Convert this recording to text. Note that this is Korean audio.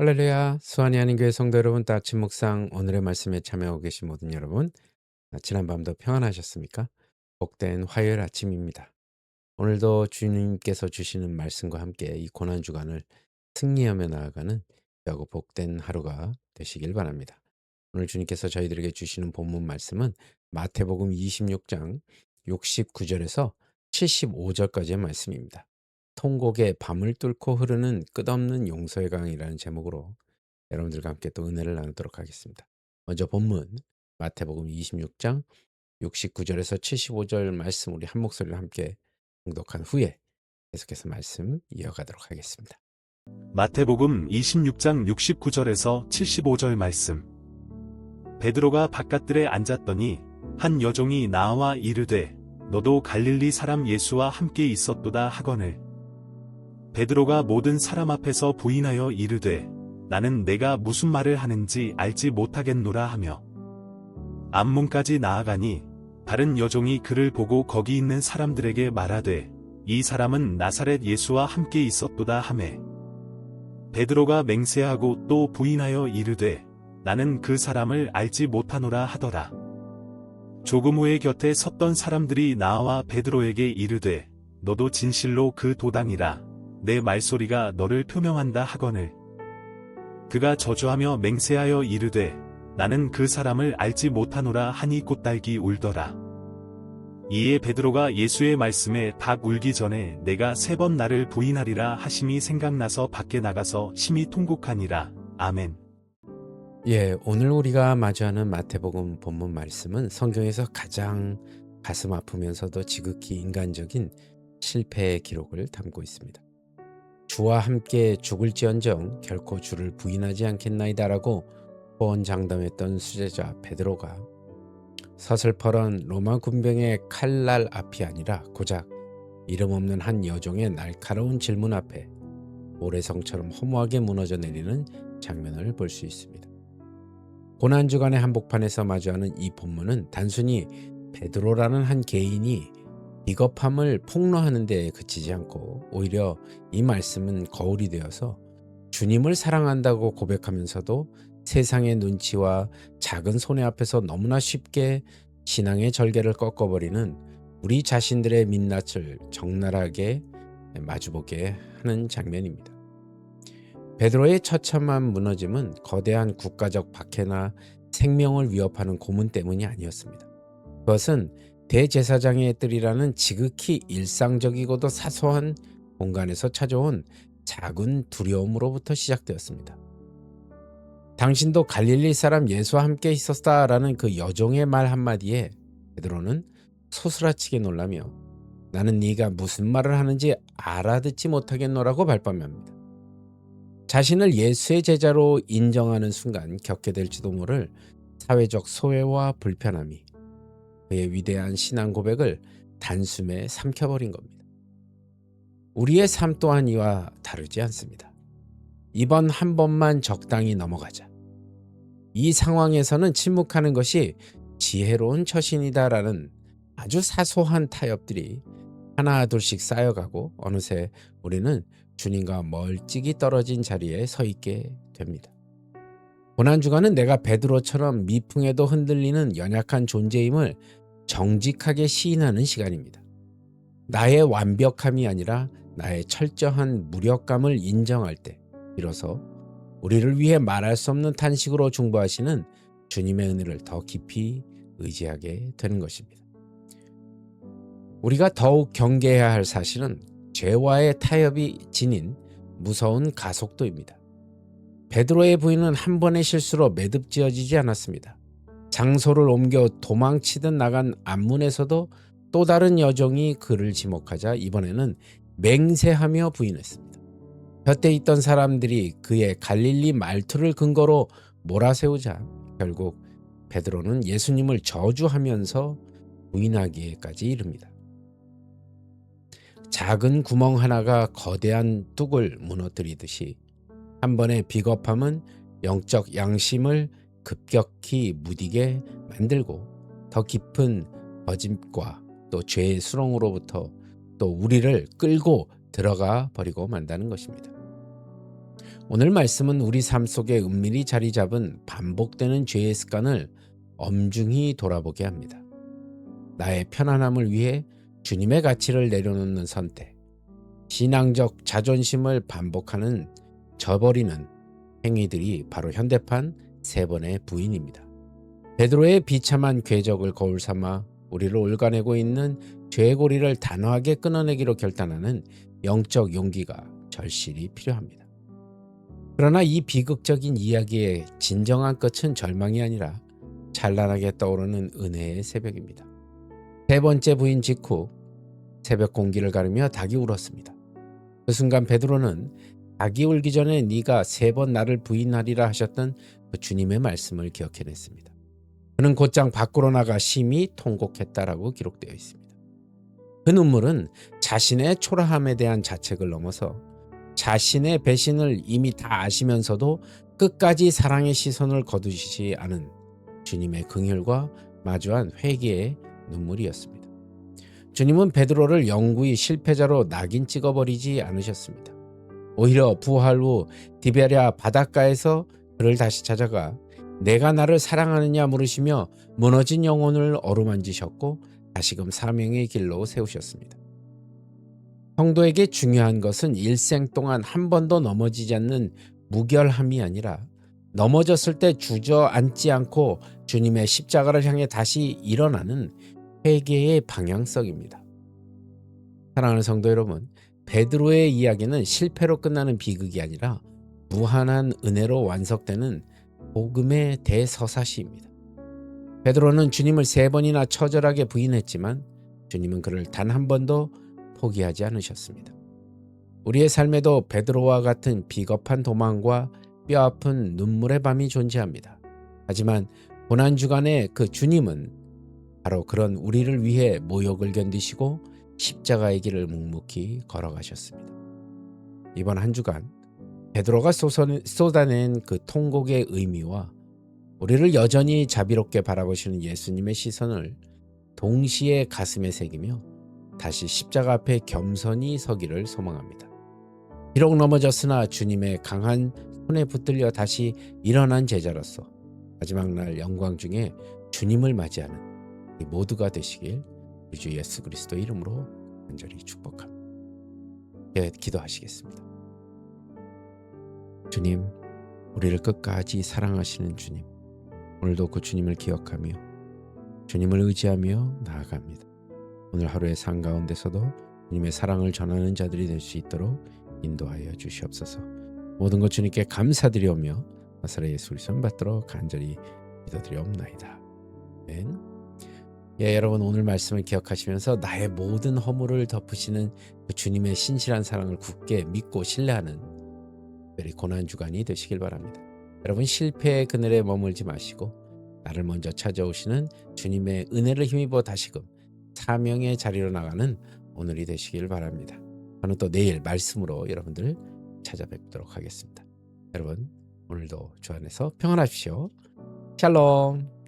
할렐루야, 수완이 아닌 교회 성도 여러분, 또 아침 묵상 오늘의 말씀에 참여하고 계신 모든 여러분, 지난밤도 평안하셨습니까? 복된 화요일 아침입니다. 오늘도 주님께서 주시는 말씀과 함께 이 고난 주간을 승리하며 나아가는 귀하고 복된 하루가 되시길 바랍니다. 오늘 주님께서 저희들에게 주시는 본문 말씀은 마태복음 26장 69절에서 75절까지의 말씀입니다. 통곡에 밤을 뚫고 흐르는 끝없는 용서의 강이라는 제목으로 여러분들과 함께 또 은혜를 나누도록 하겠습니다. 먼저 본문 마태복음 26장 69절에서 75절 말씀 우리 한 목소리로 함께 봉독한 후에 계속해서 말씀 이어가도록 하겠습니다. 마태복음 26장 69절에서 75절 말씀. 베드로가 바깥들에 앉았더니 한 여종이 나와 이르되 너도 갈릴리 사람 예수와 함께 있었도다 하거늘. 베드로가 모든 사람 앞에서 부인하여 이르되 나는 내가 무슨 말을 하는지 알지 못하겠노라 하며 앞문까지 나아가니 다른 여종이 그를 보고 거기 있는 사람들에게 말하되 이 사람은 나사렛 예수와 함께 있었도다 하매 베드로가 맹세하고 또 부인하여 이르되 나는 그 사람을 알지 못하노라 하더라. 조금 후에 곁에 섰던 사람들이 나와 베드로에게 이르되 너도 진실로 그 도당이라 내 말소리가 너를 표명한다 하거늘. 그가 저주하며 맹세하여 이르되 나는 그 사람을 알지 못하노라 하니 꽃달기 울더라. 이에 베드로가 예수의 말씀에 닭 울기 전에 내가 3번 나를 부인하리라 하심이 생각나서 밖에 나가서 심히 통곡하니라. 아멘. 오늘 우리가 마주하는 마태복음 본문 말씀은 성경에서 가장 가슴 아프면서도 지극히 인간적인 실패의 기록을 담고 있습니다. 주와 함께 죽을지언정 결코 주를 부인하지 않겠나이다라고 호언장담했던 수제자 베드로가 서슬퍼런 로마 군병의 칼날 앞이 아니라 고작 이름 없는 한 여종의 날카로운 질문 앞에 모래성처럼 허무하게 무너져 내리는 장면을 볼 수 있습니다. 고난주간의 한복판에서 마주하는 이 본문은 단순히 베드로라는 한 개인이 비겁함을 폭로하는 데 그치지 않고 오히려 이 말씀은 거울이 되어서 주님을 사랑한다고 고백하면서도 세상의 눈치와 작은 손해 앞에서 너무나 쉽게 신앙의 절개를 꺾어버리는 우리 자신들의 민낯을 적나라하게 마주보게 하는 장면입니다. 베드로의 처참한 무너짐은 거대한 국가적 박해나 생명을 위협하는 고문 때문이 아니었습니다. 그것은 대제사장의 뜰이라는 지극히 일상적이고도 사소한 공간에서 찾아온 작은 두려움으로부터 시작되었습니다. 당신도 갈릴리 사람 예수와 함께 있었다라는 그 여종의 말 한마디에 베드로는 소스라치게 놀라며 나는 네가 무슨 말을 하는지 알아듣지 못하겠노라고 발뺌합니다. 자신을 예수의 제자로 인정하는 순간 겪게 될지도 모를 사회적 소외와 불편함이 그의 위대한 신앙 고백을 단숨에 삼켜버린 겁니다. 우리의 삶 또한 이와 다르지 않습니다. 이번 한 번만 적당히 넘어가자. 이 상황에서는 침묵하는 것이 지혜로운 처신이다라는 아주 사소한 타협들이 하나 둘씩 쌓여가고 어느새 우리는 주님과 멀찍이 떨어진 자리에 서 있게 됩니다. 고난주간은 내가 베드로처럼 미풍에도 흔들리는 연약한 존재임을 정직하게 시인하는 시간입니다. 나의 완벽함이 아니라 나의 철저한 무력감을 인정할 때 비로소 우리를 위해 말할 수 없는 탄식으로 중보하시는 주님의 은혜를 더 깊이 의지하게 되는 것입니다. 우리가 더욱 경계해야 할 사실은 죄와의 타협이 지닌 무서운 가속도입니다. 베드로의 부인은 한 번의 실수로 매듭지어지지 않았습니다. 장소를 옮겨 도망치듯 나간 앞문에서도 또 다른 여종이 그를 지목하자 이번에는 맹세하며 부인했습니다. 곁에 있던 사람들이 그의 갈릴리 말투를 근거로 몰아세우자 결국 베드로는 예수님을 저주하면서 부인하기에까지 이릅니다. 작은 구멍 하나가 거대한 뚝을 무너뜨리듯이 한 번의 비겁함은 영적 양심을 급격히 무디게 만들고 더 깊은 거짓과 또 죄의 수렁으로부터 또 우리를 끌고 들어가 버리고 만다는 것입니다. 오늘 말씀은 우리 삶 속에 은밀히 자리 잡은 반복되는 죄의 습관을 엄중히 돌아보게 합니다. 나의 편안함을 위해 주님의 가치를 내려놓는 선택, 신앙적 자존심을 반복하는 저버리는 행위들이 바로 현대판 세 번의 부인입니다. 베드로의 비참한 궤적을 거울 삼아 우리를 올가내고 있는 죄의 고리를 단호하게 끊어내기로 결단하는 영적 용기가 절실히 필요합니다. 그러나 이 비극적인 이야기의 진정한 끝은 절망이 아니라 찬란하게 떠오르는 은혜의 새벽입니다. 세 번째 부인 직후 새벽 공기를 가르며 닭이 울었습니다. 그 순간 베드로는 닭이 울기 전에 네가 3번 나를 부인하리라 하셨던 그 주님의 말씀을 기억해냈습니다. 그는 곧장 밖으로 나가 심히 통곡했다라고 기록되어 있습니다. 그 눈물은 자신의 초라함에 대한 자책을 넘어서 자신의 배신을 이미 다 아시면서도 끝까지 사랑의 시선을 거두시지 않은 주님의 긍휼과 마주한 회개의 눈물이었습니다. 주님은 베드로를 영구히 실패자로 낙인 찍어버리지 않으셨습니다. 오히려 부활 후 디베랴 바닷가에서 그를 다시 찾아가 내가 나를 사랑하느냐 물으시며 무너진 영혼을 어루만지셨고 다시금 사명의 길로 세우셨습니다. 성도에게 중요한 것은 일생 동안 한 번도 넘어지지 않는 무결함이 아니라 넘어졌을 때 주저앉지 않고 주님의 십자가를 향해 다시 일어나는 회개의 방향성입니다. 사랑하는 성도 여러분, 베드로의 이야기는 실패로 끝나는 비극이 아니라 무한한 은혜로 완성되는 복음의 대서사시입니다. 베드로는 주님을 3번이나 처절하게 부인했지만 주님은 그를 단 한 번도 포기하지 않으셨습니다. 우리의 삶에도 베드로와 같은 비겁한 도망과 뼈아픈 눈물의 밤이 존재합니다. 하지만 고난주간에 그 주님은 바로 그런 우리를 위해 모욕을 견디시고 십자가의 길을 묵묵히 걸어가셨습니다. 이번 한 주간 베드로가 쏟아낸 그 통곡의 의미와 우리를 여전히 자비롭게 바라보시는 예수님의 시선을 동시에 가슴에 새기며 다시 십자가 앞에 겸손히 서기를 소망합니다. 비록 넘어졌으나 주님의 강한 손에 붙들려 다시 일어난 제자로서 마지막 날 영광 중에 주님을 맞이하는 우리 모두가 되시길 우리 주 예수 그리스도 이름으로 간절히 축복합니다. 기도하시겠습니다. 주님, 우리를 끝까지 사랑하시는 주님, 오늘도 그 주님을 기억하며 주님을 의지하며 나아갑니다. 오늘 하루의 삶 가운데서도 주님의 사랑을 전하는 자들이 될 수 있도록 인도하여 주시옵소서. 모든 것 주님께 감사드리오며 나사렛 예수 그리스도 받들어 간절히 기도드리옵나이다. 아멘. 여러분, 오늘 말씀을 기억하시면서 나의 모든 허물을 덮으시는 그 주님의 신실한 사랑을 굳게 믿고 신뢰하는 특별히 고난주간이 되시길 바랍니다. 여러분, 실패의 그늘에 머물지 마시고 나를 먼저 찾아오시는 주님의 은혜를 힘입어 다시금 사명의 자리로 나가는 오늘이 되시길 바랍니다. 저는 또 내일 말씀으로 여러분들 찾아뵙도록 하겠습니다. 여러분, 오늘도 주 안에서 평안하십시오. 샬롬.